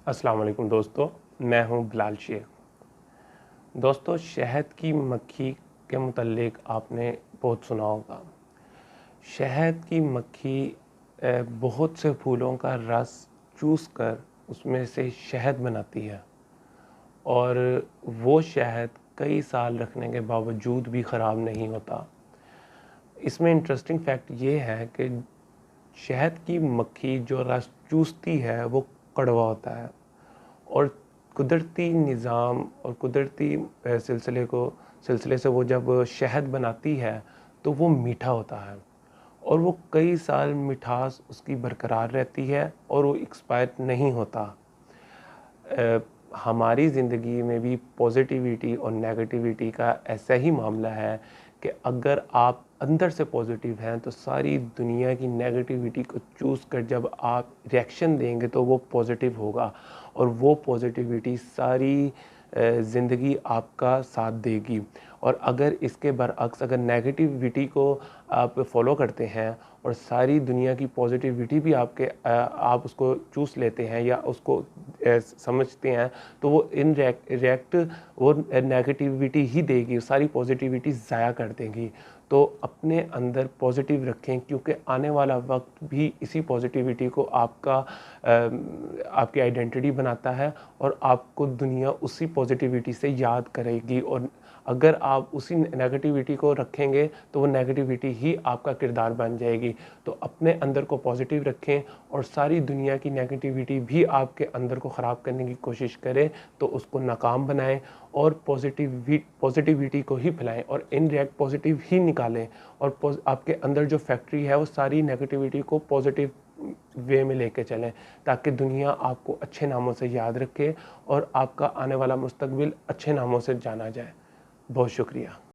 अस्सलाम वालेकुम दोस्तों, मैं हूं बिलाल शेख। दोस्तों, शहद की मक्खी के मुतल्लिक आपने बहुत सुना होगा। शहद की मक्खी बहुत से फूलों का रस चूस कर उसमें से शहद बनाती है और वो शहद कई साल रखने के बावजूद भी ख़राब नहीं होता। इसमें इंटरेस्टिंग फैक्ट ये है कि शहद की मक्खी जो रस चूसती है वो कड़वा होता है और कुदरती निज़ाम और कुदरती सिलसिले से वो जब शहद बनाती है तो वो मीठा होता है और वो कई साल मिठास उसकी बरकरार रहती है और वो एक्सपायर नहीं होता। हमारी ज़िंदगी में भी पॉजिटिविटी और नेगेटिविटी का ऐसा ही मामला है कि अगर आप अंदर से पॉजिटिव हैं तो सारी दुनिया की नेगेटिविटी को चूज़ कर जब आप रिएक्शन देंगे तो वो पॉजिटिव होगा और वो पॉजिटिविटी सारी ज़िंदगी आपका साथ देगी। और अगर इसके बरअक्स अगर नेगेटिविटी को आप फॉलो करते हैं और सारी दुनिया की पॉजिटिविटी भी आप उसको चूस लेते हैं या उसको समझते हैं तो वो रिएक्ट वो नेगेटिविटी ही देगी, सारी पॉजिटिविटी ज़ाया कर देगी। तो अपने अंदर पॉजिटिव रखें क्योंकि आने वाला वक्त भी इसी पॉजिटिविटी को आपकी आइडेंटिटी बनाता है और आपको दुनिया उसी पॉजिटिविटी से याद करेगी। और अगर आप उसी नेगेटिविटी को रखेंगे तो वो नेगेटिविटी ही आपका किरदार बन जाएगी। तो अपने अंदर को पॉजिटिव रखें और सारी दुनिया की नेगेटिविटी भी आपके अंदर को ख़राब करने की कोशिश करें तो उसको नाकाम बनाएं और पॉजिटिविटी को ही फैलाएं और इनडायरेक्ट पॉजिटिव ही निकालें और आपके अंदर जो फैक्ट्री है वो सारी नेगेटिविटी को पॉजिटिव वे में लेके चलें ताकि दुनिया आपको अच्छे नामों से याद रखे और आपका आने वाला मुस्तकबिल अच्छे नामों से जाना जाए। बहुत शुक्रिया।